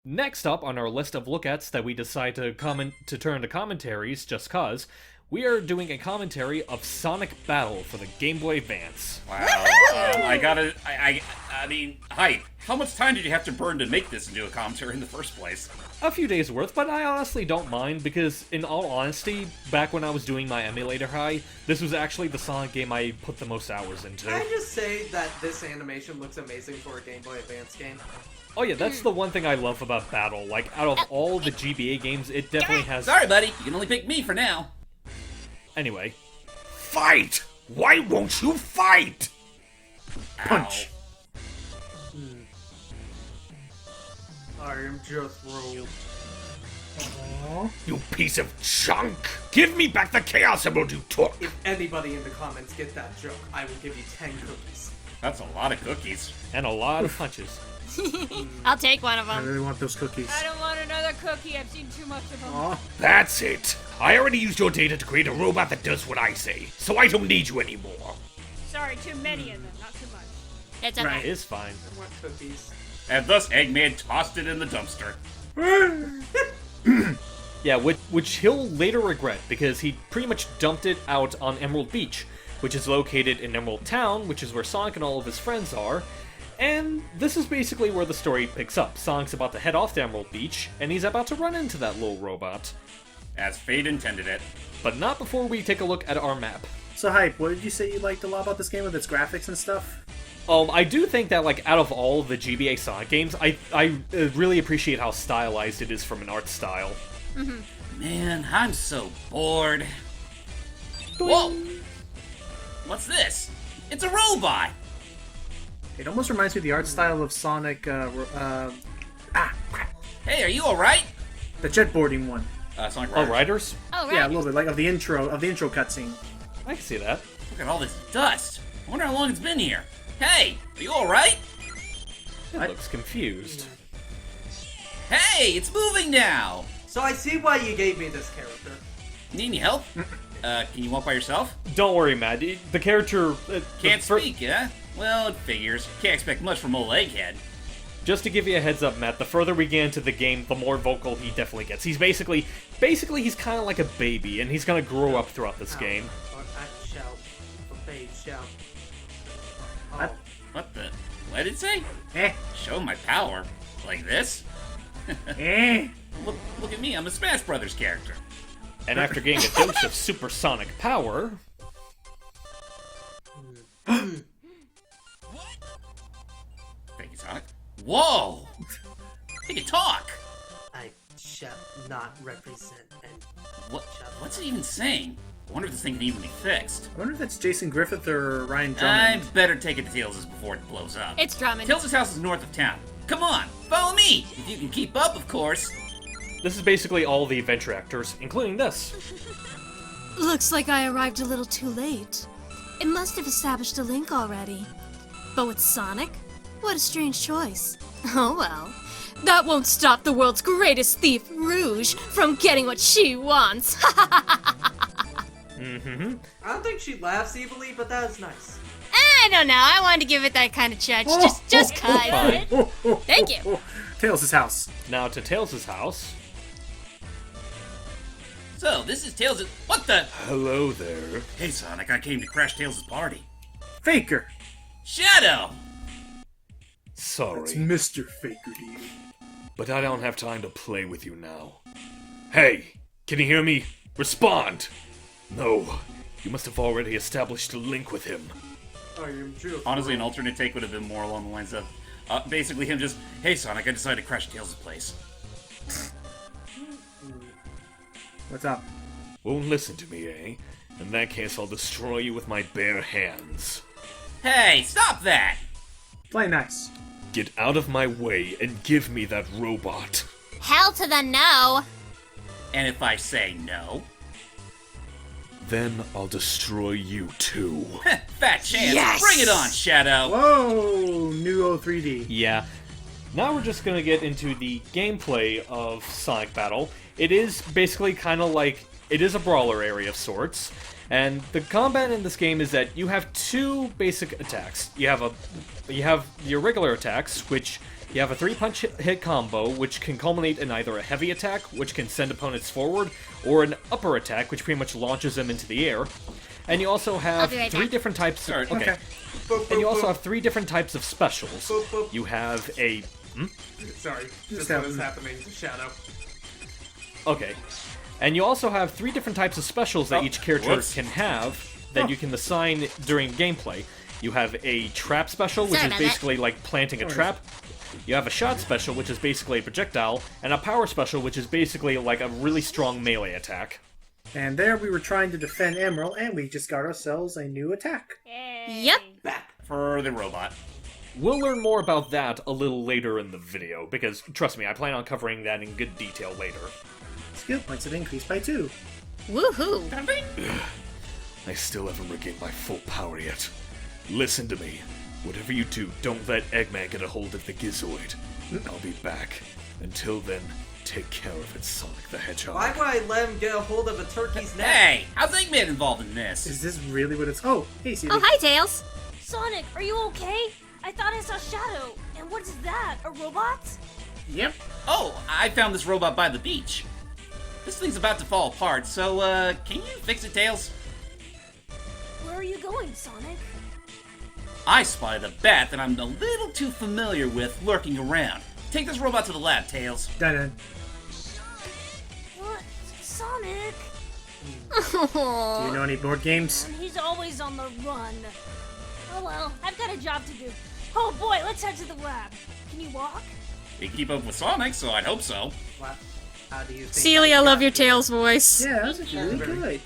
Next up on our list of look-ats that we decide to turn to commentaries just cause, we are doing a commentary of Sonic Battle for the Game Boy Advance. Wow. I mean, hi. How much time did you have to burn to make this into a commentary in the first place? A few days worth, but I honestly don't mind because, in all honesty, back when I was doing my emulator high, this was actually the Sonic game I put the most hours into. Can I just say that this animation looks amazing for a Game Boy Advance game? Oh yeah, that's the one thing I love about Battle. Like, out of all the GBA games, it definitely has... Sorry, buddy. You can only pick me for now. Anyway. Fight! Why won't you fight? Punch. I am just rolled. You piece of junk! Give me back the Chaos Emerald you took! If anybody in the comments get that joke, I will give you 10 cookies. That's a lot of cookies. And a lot of punches. I'll take one of I them. really want those cookies. I don't want another cookie. I've seen too much of them. Aw. That's it! I already used your data to create a robot that does what I say, so I don't need you anymore. Sorry, too many of them. Not too much. It's Right. okay. It is fine. I want cookies. And thus, Eggman tossed it in the dumpster. Yeah, which he'll later regret, because he pretty much dumped it out on Emerald Beach, which is located in Emerald Town, which is where Sonic and all of his friends are. And this is basically where the story picks up. Sonic's about to head off to Emerald Beach, and he's about to run into that little robot. As fate intended it. But not before we take a look at our map. So, Hype, what did you say you liked a lot about this game with its graphics and stuff? I do think that, like, out of all the GBA Sonic games, I really appreciate how stylized it is from an art style. Man, I'm so bored. Whoa! What's this? It's a robot! It almost reminds me of the art style of Sonic, crap. Hey, are you alright? The jetboarding one. Sonic Oh, Riders. Riders? Oh, right. Yeah, a little bit, like of the intro cutscene. I can see that. Look at all this dust. I wonder how long it's been here. Hey, are you alright? It looks confused. Hey, it's moving now! So I see why you gave me this character. Need any help? Can you walk by yourself? Don't worry, Matt. The character... Can't the fir- speak, yeah? Well, it figures. Can't expect much from old Egghead. Just to give you a heads up, Matt, the further we get into the game, the more vocal he definitely gets. He's basically he's kind of like a baby, and he's gonna grow up throughout this game. Or I shout. A babe shout. What? Oh. What the? What did it say? Eh. Show my power. Like this? Eh. Look at me, I'm a Smash Brothers character. And after getting a dose of supersonic power... Thank you, Sonic. Whoa! He can talk! I shall not represent and What's it even saying? I wonder if this thing can even be fixed. I wonder if that's Jason Griffith or Ryan I Drummond. better take it to Tails' before it blows up. It's Drummond. Tails' house is north of town. Come on, follow me! If you can keep up, of course. This is basically all the adventure actors, including this. Looks like I arrived a little too late. It must have established a link already. But with Sonic? What a strange choice. Oh well. That won't stop the world's greatest thief, Rouge, from getting what she wants. Mm-hmm. I don't think she laughs evilly, but that is nice. I don't know. I wanted to give it that kind of touch. Just kind of. Thank you. Tails' house. Now to Tails' house. So, this is Tails' What the? Hello there. Hey, Sonic, I came to crash Tails' party. Faker. Shadow! It's Sorry, Mr. Faker to you. but I don't have time to play with you now. Hey, can you hear me? Respond! No, you must have already established a link with him. I am just Honestly, an alternate take would have been more along the lines of, basically him just, hey, Sonic, I decided to crash Tails' place. What's up? Won't listen to me, eh? In that case, I'll destroy you with my bare hands. Hey, stop that! Play nice. Get out of my way and give me that robot. Hell to the no. And if I say no? Then I'll destroy you too. Fat chance! Yes! Bring it on, Shadow! Whoa! New 03D. Yeah. Now we're just gonna get into the gameplay of Sonic Battle. It is basically kind of like... It is a brawler area of sorts. And the combat in this game is that you have two basic attacks. You have your regular attacks, which You have a 3-punch hit combo, which can culminate in either a heavy attack, which can send opponents forward, or an upper attack, which pretty much launches them into the air. And you also have be right 3 back. different types. Sorry, Okay. Boop, And you boop, also boop. have 3 different types of specials. Boop, boop. You have a. Sorry, just that- what is happening to Shadow. Okay. And you also have 3 different types of specials that Oh, each character whoops. can have that you can assign during gameplay. You have a trap special, which Sorry is about that. basically like planting a trap. You have a shot special, which is basically a projectile, and a power special, which is basically like a really strong melee attack. And there we were trying to defend Emerald, and we just got ourselves a new attack. Yep. For the robot. We'll learn more about that a little later in the video, because trust me, I plan on covering that in good detail later. Skill points have increased by 2. Woohoo. I still haven't regained my full power yet. Listen to me. Whatever you do, don't let Eggman get a hold of the Gizoid. I'll be back. Until then, take care of it, Sonic the Hedgehog. Why would I let him get a hold of a turkey's neck? Hey, how's Eggman involved in this? Is this really what it's... Oh, hey, CD. Oh, hi, Tails. Sonic, are you okay? I thought I saw Shadow. And what is that? A robot? Yep. Oh, I found this robot by the beach. This thing's about to fall apart, so, can you fix it, Tails? Where are you going, Sonic? I spotted a bat that I'm a little too familiar with lurking around. Take this robot to the lab, Tails. Done. What? Sonic? Do you know any board games? And he's always on the run. Oh well, I've got a job to do. Oh boy, let's head to the lab. Can you walk? You keep up with Sonic, so I'd hope so. What? How do you think Celia, I love your tail. Tails voice. Yeah, that's actually really good.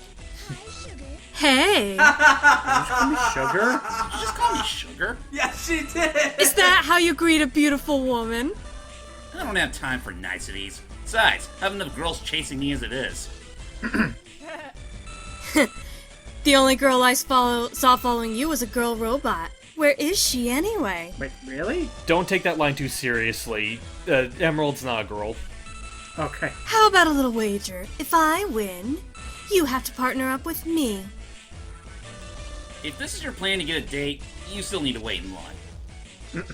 Hi, Sugar. Hey. Call me Sugar. Did you just call me Sugar? Yes, she did! Is that how you greet a beautiful woman? I don't have time for niceties. Besides, I have enough girls chasing me as it is. The only girl I saw following you was a girl robot. Where is she anyway? Wait, really? Don't take that line too seriously. Emerald's not a girl. Okay. How about a little wager? If I win, you have to partner up with me. If this is your plan to get a date, you still need to wait in line.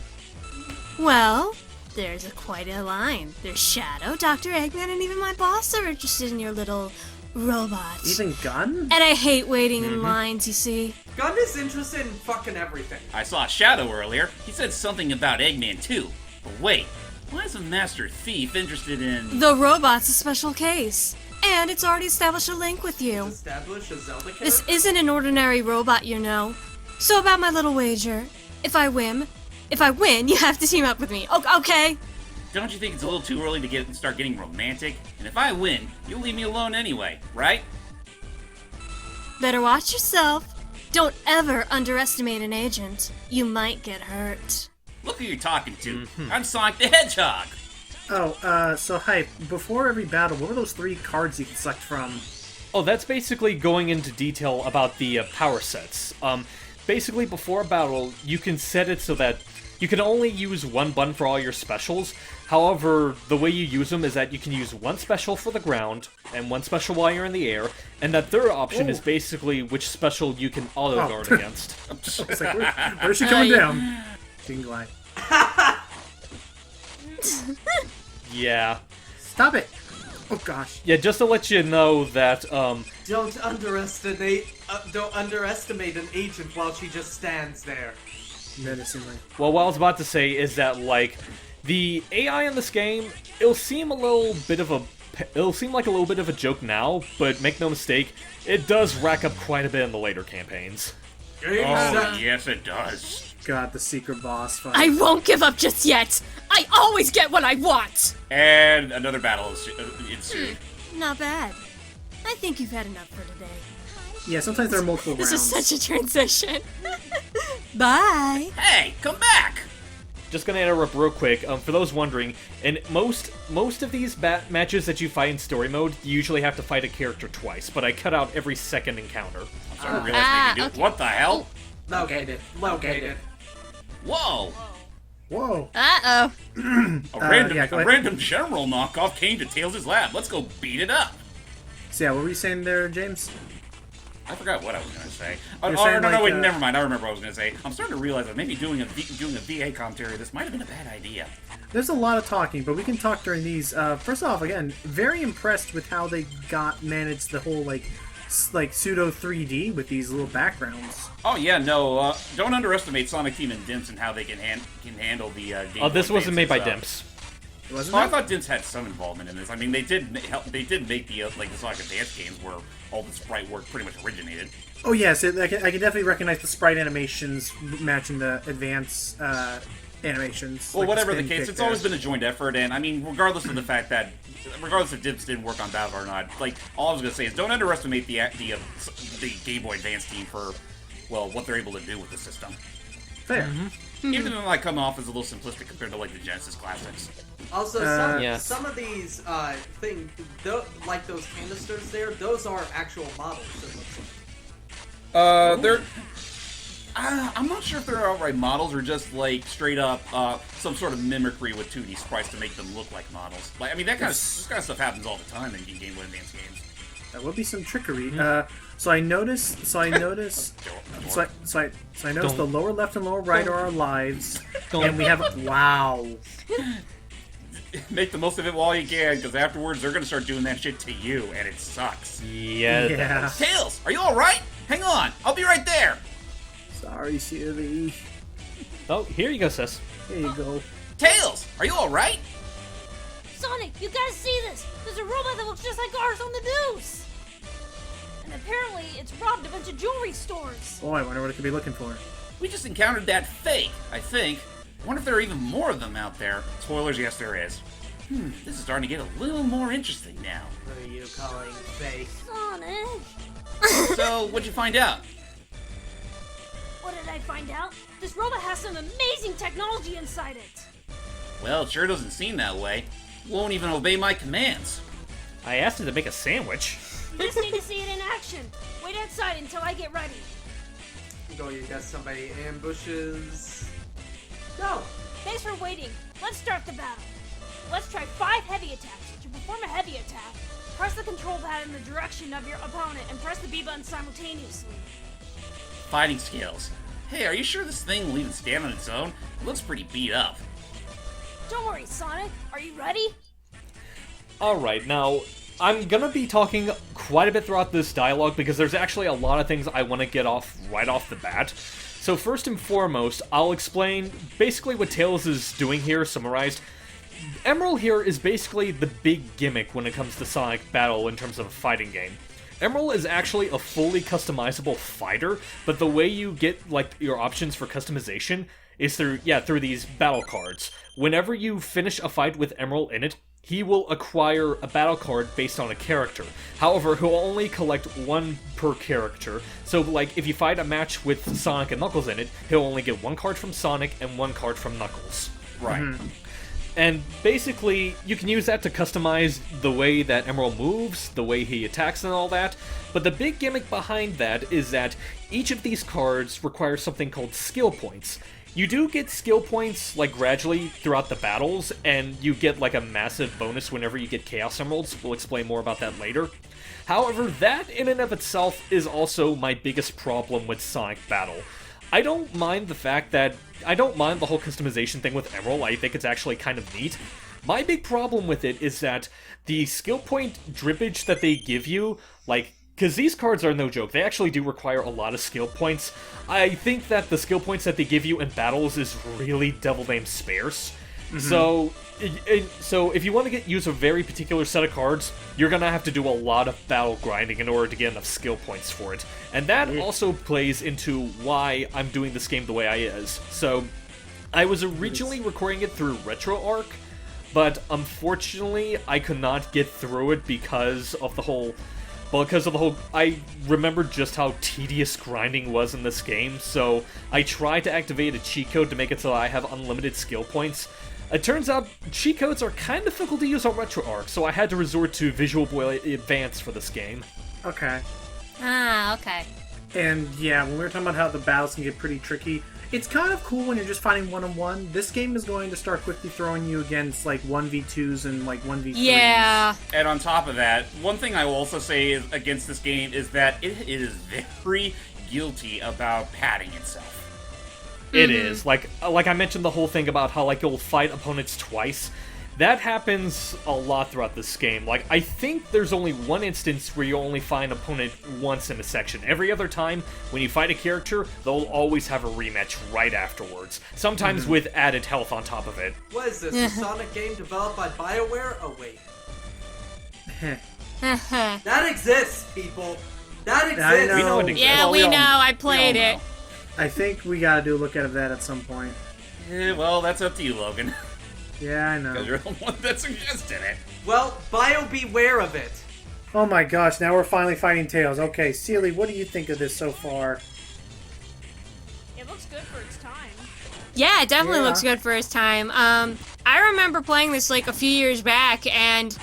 Well, there's quite a line. There's Shadow, Dr. Eggman, and even my boss are interested in your little robot. Even Gun? And I hate waiting in lines, you see. Gun is interested in fucking everything. I saw Shadow earlier. He said something about Eggman too. But wait, why is a Master Thief interested in... The robot's a special case. And it's already established a link with you. Establish a Zelda character? This isn't an ordinary robot, you know. So about my little wager. If I win, you have to team up with me. Okay? Don't you think it's a little too early to start getting romantic? And if I win, you'll leave me alone anyway, right? Better watch yourself. Don't ever underestimate an agent. You might get hurt. Look who you're talking to. I'm Sonic the Hedgehog. Oh, so Hype, before every battle, what were those 3 cards you could select from? Oh, that's basically going into detail about the power sets. Basically, before a battle, you can set it so that you can only use one button for all your specials. However, the way you use them is that you can use one special for the ground, and one special while you're in the air, and that third option is basically which special you can auto-guard against. I was like, where's she coming down? Didn't lie. Yeah. Stop it! Oh gosh. Yeah, just to let you know that, Don't underestimate an agent while she just stands there. Menacingly. well, what I was about to say is that, like, the AI in this game, it'll seem like a little bit of a joke now, but make no mistake, it does rack up quite a bit in the later campaigns. Game Oh, set. yes it does. God, the secret boss fight. I won't give up just yet. I always get what I want. And another battle ensued. Not bad. I think you've had enough for today. Yeah, sometimes there are multiple This rounds. is such a transition. Bye. Hey, come back! Just gonna interrupt real quick. For those wondering, in most of these matches that you fight in story mode, you usually have to fight a character twice. But I cut out every second encounter. I'm starting to realize they can do... okay. What the hell? Located. Located. Whoa! Whoa. Uh-oh. yeah, go A ahead. random general knockoff came to Tails' lab. Let's go beat it up. So yeah, what were you saying there, James? I forgot what I was gonna say. You're saying, no, like, wait, never mind. I remember what I was gonna say. I'm starting to realize that maybe doing a VA commentary, this might have been a bad idea. There's a lot of talking, but we can talk during these. First off, again, very impressed with how they managed the whole like pseudo 3D with these little backgrounds. Oh yeah, no, don't underestimate Sonic Team and Dimps and how they can handle the Game Oh, this Boy wasn't made by Advance's, Dimps. Wasn't Oh, I it? thought Dimps had some involvement in this. I mean, they did make the like the Sonic Advance games where all the sprite work pretty much originated. Oh yes, I can definitely recognize the sprite animations matching the advance animations. Well, like whatever the spin case, kick it's there. always been a joint effort, and I mean, regardless of the fact that, regardless if Dimps didn't work on Battle or not, like all I was gonna say is don't underestimate the Game Boy Advance team for, well, what they're able to do with the system. fair. Even though it might come off as a little simplistic compared to like the Genesis classics. Also, Yes. some of these like those canisters there, those are actual models. It looks like. They're. I'm not sure if they're outright models or just like straight up some sort of mimicry with 2D sprites to make them look like models. Like, I mean, this kind of stuff happens all the time in Game Boy Advance games. That would be some trickery. So I noticed. So I noticed Don't. the lower left and lower right are our lives, Don't. and we have wow. Make the most of it while you can, because afterwards they're gonna start doing that shit to you, and it sucks. Yeah. Yeah. Tails, are you all right? Hang on, I'll be right there. Sorry, Shirley. Oh, here you go, sis. Here you go. Tails, are you all right? Sonic, you gotta see this! There's a robot that looks just like ours on the news! And apparently, it's robbed a bunch of jewelry stores. Oh, I wonder what it could be looking for. We just encountered that fake, I think. I wonder if there are even more of them out there. Spoilers, yes there is. This is starting to get a little more interesting now. What are you calling fake? Sonic! So, what'd you find out? What did I find out? This robot has some amazing technology inside it! Well, it sure doesn't seem that way. Won't even obey my commands. I asked it to make a sandwich. You just need to see it in action. Wait outside until I get ready. Go, you got somebody ambushes. Go! Thanks for waiting. Let's start the battle. Let's try 5 heavy attacks. To perform a heavy attack, press the control pad in the direction of your opponent and press the B button simultaneously. Fighting skills. Hey, are you sure this thing will even stand on its own? It looks pretty beat up. Don't worry, Sonic. Are you ready? Alright, now, I'm gonna be talking quite a bit throughout this dialogue because there's actually a lot of things I want to get off right off the bat. So first and foremost, I'll explain basically what Tails is doing here, summarized. Emerald here is basically the big gimmick when it comes to Sonic Battle in terms of a fighting game. Emerald is actually a fully customizable fighter, but the way you get like your options for customization is through these battle cards. Whenever you finish a fight with Emerald in it, he will acquire a battle card based on a character. However, he'll only collect one per character. So, like, if you fight a match with Sonic and Knuckles in it, he'll only get one card from Sonic and one card from Knuckles. Right. And basically, you can use that to customize the way that Emerald moves, the way he attacks and all that. But the big gimmick behind that is that each of these cards requires something called skill points. You do get skill points, like, gradually throughout the battles, and you get, like, a massive bonus whenever you get Chaos Emeralds. We'll explain more about that later. However, that in and of itself is also my biggest problem with Sonic Battle. I don't mind the whole customization thing with Emerald. I think it's actually kind of neat. My big problem with it is that the skill point drippage that they give you, like, because these cards are no joke, they actually do require a lot of skill points. I think that the skill points that they give you in battles is really devil-named sparse. So if you want to use a very particular set of cards, you're going to have to do a lot of battle grinding in order to get enough skill points for it. And that also plays into why I'm doing this game the way I is. So, I was originally recording it through RetroArch, but unfortunately I could not get through it because of the whole... I remembered just how tedious grinding was in this game, so I tried to activate a cheat code to make it so I have unlimited skill points. It turns out cheat codes are kind of difficult to use on RetroArch, so I had to resort to Visual Boy Advance for this game. Okay. Ah, okay. And yeah, when we were talking about how the battles can get pretty tricky, It's kind of cool when you're just fighting one-on-one. This game is going to start quickly throwing you against like 1v2s and like 1v3s. Yeah. And on top of that, one thing I will also say is, against this game is that it is very guilty about padding itself. It is. Like I mentioned the whole thing about how like you'll fight opponents twice. That happens a lot throughout this game. Like, I think there's only one instance where you only find an opponent once in a section. Every other time, when you fight a character, they'll always have a rematch right afterwards. Sometimes with added health on top of it. What is this? A Sonic game developed by BioWare? Oh wait, that exists, people. That exists. I know. We know it exists. Yeah, Well, we we all- know. I we played all it. know. I think we gotta do a look at that at some point. Well, that's up to you, Logan. Yeah, I know. Because you're the one that suggested it. Well, Bio, beware of it. Oh my gosh, now we're finally fighting Tails. Okay, Sealy, what do you think of this so far? It looks good for its time. Yeah, it definitely Yeah. looks good for its time. I remember playing this like a few years back, and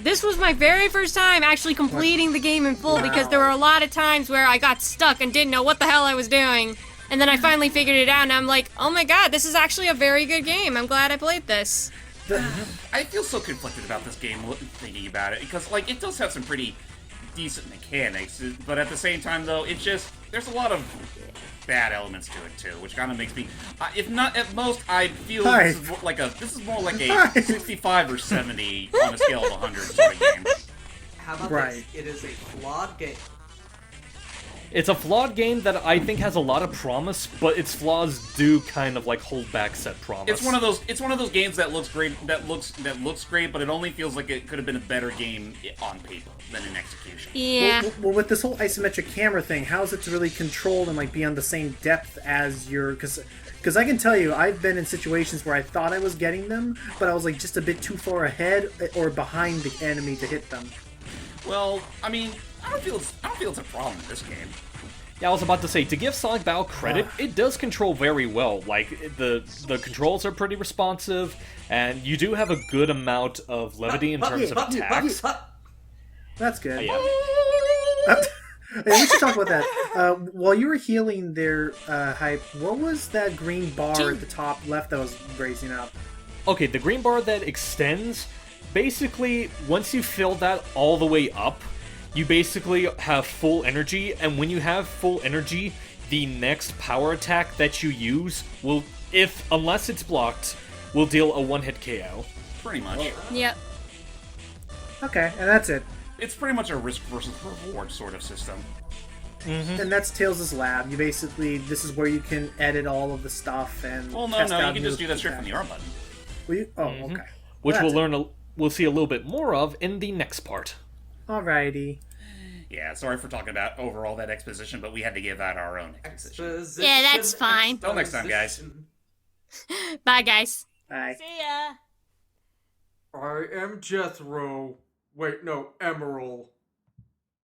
this was my very first time actually completing the game in full because there were a lot of times where I got stuck and didn't know what the hell I was doing. And then I finally figured it out, and I'm like, oh my god, this is actually a very good game. I'm glad I played this. I feel so conflicted about this game thinking about it, because, like, it does have some pretty decent mechanics, but at the same time, though, it just, there's a lot of bad elements to it, too, which kind of makes me, if not, at most, I feel Hi. this is more like a Hi. 65 or 70 on a scale of 100 sort of game. How about Right. this? It is a flawed game. It's a flawed game that I think has a lot of promise, but its flaws do kind of like hold back said promise. It's one of those games that looks great, that looks great, but it only feels like it could have been a better game on paper than in execution. Yeah. Well, with this whole isometric camera thing, how is it to really control and like be on the same depth as your? Because I can tell you, I've been in situations where I thought I was getting them, but I was like just a bit too far ahead or behind the enemy to hit them. Well, I mean, I don't feel it's a problem in this game. Yeah, I was about to say, to give Sonic Battle credit, it does control very well. Like, the controls are pretty responsive, and you do have a good amount of levity in terms of attacks. That's good. Yeah. Hey, we should talk about that. While you were healing their hype, what was that green bar at the top left that was raising up? Okay, the green bar that extends, basically, once you fill that all the way up, you basically have full energy, and when you have full energy, the next power attack that you use will, unless it's blocked, will deal a one-hit KO. Pretty much. Yep. Okay, and that's it. It's pretty much a risk versus reward sort of system. And that's Tails' lab. You basically, this is where you can edit all of the stuff and Well, no, test you out can new just do that straight from feedback. the R button. Will you? Oh, okay. Which Well, we'll see a little bit more of in the next part. Alrighty. Yeah, sorry for talking about overall that exposition, but we had to give out our own exposition. Yeah, that's fine. Till next time, guys. Bye, guys. Bye. See ya. I am Jethro. Wait, no, Emerald.